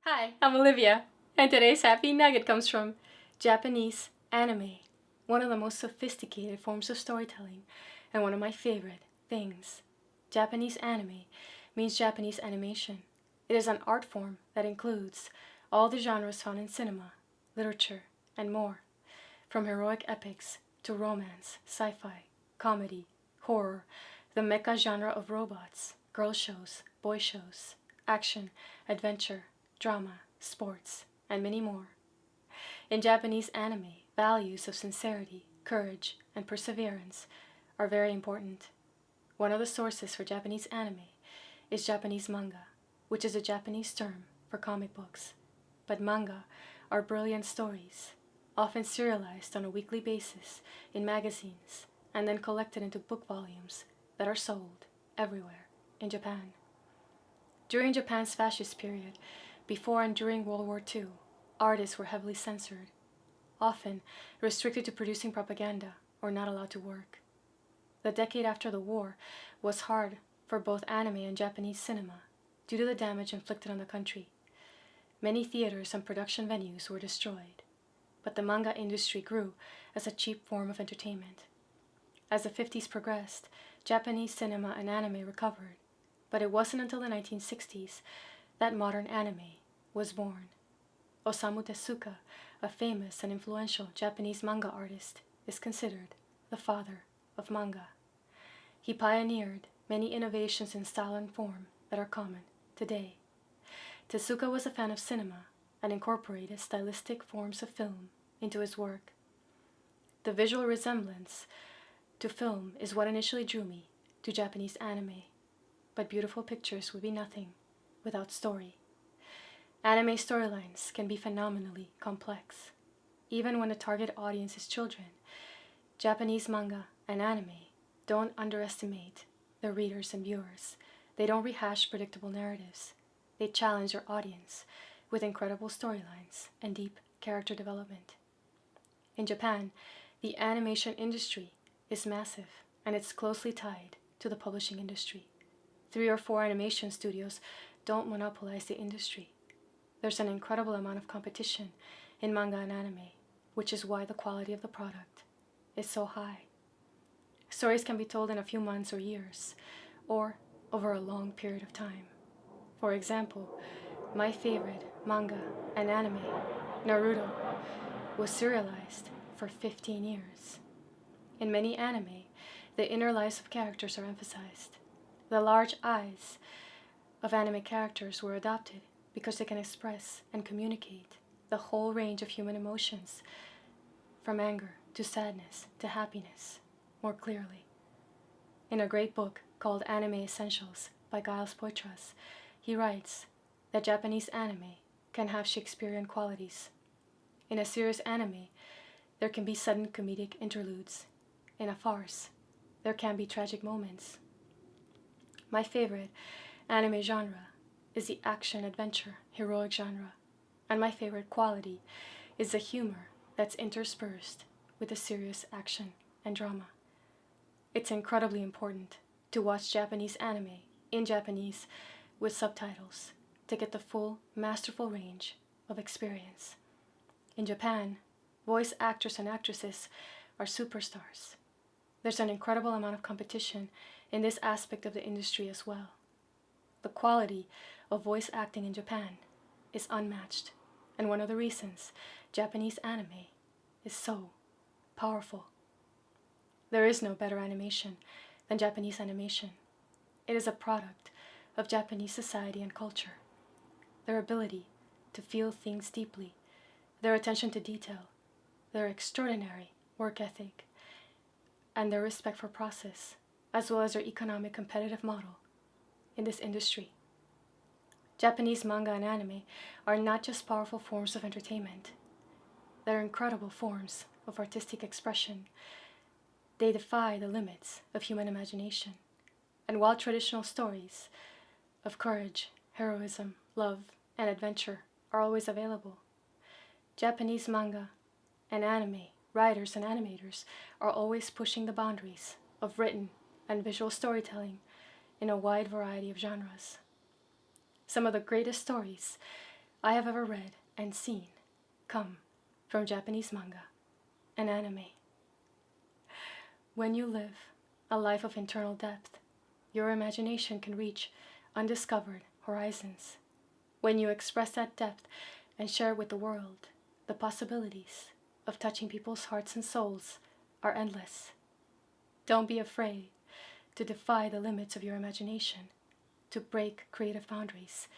Hi, I'm Olivia, and today's happy nugget comes from Japanese anime, one of the most sophisticated forms of storytelling, and one of my favorite things. Japanese anime means Japanese animation. It is an art form that includes all the genres found in cinema, literature, and more, from heroic epics to romance, sci-fi, comedy, horror, the mecha genre of robots, girl shows, boy shows, action, adventure, drama, sports, and many more. In Japanese anime, values of sincerity, courage, and perseverance are very important. One of the sources for Japanese anime is Japanese manga, which is a Japanese term for comic books. But manga are brilliant stories, often serialized on a weekly basis in magazines and then collected into book volumes that are sold everywhere in Japan. During Japan's fascist period, before and during World War II, artists were heavily censored, often restricted to producing propaganda or not allowed to work. The decade after the war was hard for both anime and Japanese cinema due to the damage inflicted on the country. Many theaters and production venues were destroyed, but the manga industry grew as a cheap form of entertainment. As the 50s progressed, Japanese cinema and anime recovered, but it wasn't until the 1960s that modern anime was born. Osamu Tezuka, a famous and influential Japanese manga artist, is considered the father of manga. He pioneered many innovations in style and form that are common today. Tezuka was a fan of cinema and incorporated stylistic forms of film into his work. The visual resemblance to film is what initially drew me to Japanese anime, but beautiful pictures would be nothing without story. Anime storylines can be phenomenally complex. Even when the target audience is children, Japanese manga and anime don't underestimate their readers and viewers. They don't rehash predictable narratives. They challenge their audience with incredible storylines and deep character development. In Japan, the animation industry is massive, and it's closely tied to the publishing industry. 3 or 4 animation studios don't monopolize the industry. There's an incredible amount of competition in manga and anime, which is why the quality of the product is so high. Stories can be told in a few months or years, or over a long period of time. For example, my favorite manga and anime, Naruto, was serialized for 15 years. In many anime, the inner lives of characters are emphasized. The large eyes of anime characters were adopted because they can express and communicate the whole range of human emotions, from anger to sadness to happiness, more clearly. In a great book called Anime Essentials by Giles Poitras, he writes that Japanese anime can have Shakespearean qualities. In a serious anime, there can be sudden comedic interludes. In a farce, there can be tragic moments. My favorite anime genre is the action-adventure heroic genre, and my favorite quality is the humor that's interspersed with the serious action and drama. It's incredibly important to watch Japanese anime in Japanese with subtitles to get the full, masterful range of experience. In Japan, voice actors and actresses are superstars. There's an incredible amount of competition in this aspect of the industry as well. The quality of voice acting in Japan is unmatched, and one of the reasons Japanese anime is so powerful. There is no better animation than Japanese animation. It is a product of Japanese society and culture. Their ability to feel things deeply, their attention to detail, their extraordinary work ethic, and their respect for process, as well as their economic competitive model in this industry. Japanese manga and anime are not just powerful forms of entertainment. They're incredible forms of artistic expression. They defy the limits of human imagination. And while traditional stories of courage, heroism, love, and adventure are always available, Japanese manga and anime writers and animators are always pushing the boundaries of written and visual storytelling in a wide variety of genres. Some of the greatest stories I have ever read and seen come from Japanese manga and anime. When you live a life of internal depth, your imagination can reach undiscovered horizons. When you express that depth and share it with the world, the possibilities of touching people's hearts and souls are endless. Don't be afraid to defy the limits of your imagination, to break creative boundaries,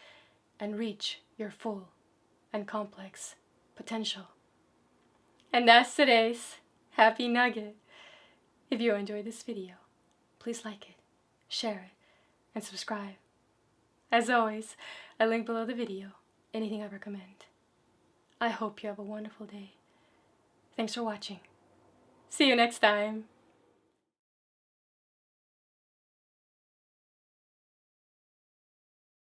and reach your full and complex potential. And that's today's Happy Nugget. If you enjoyed this video, please like it, share it, and subscribe. As always, I link below the video anything I recommend. I hope you have a wonderful day. Thanks for watching. See you next time.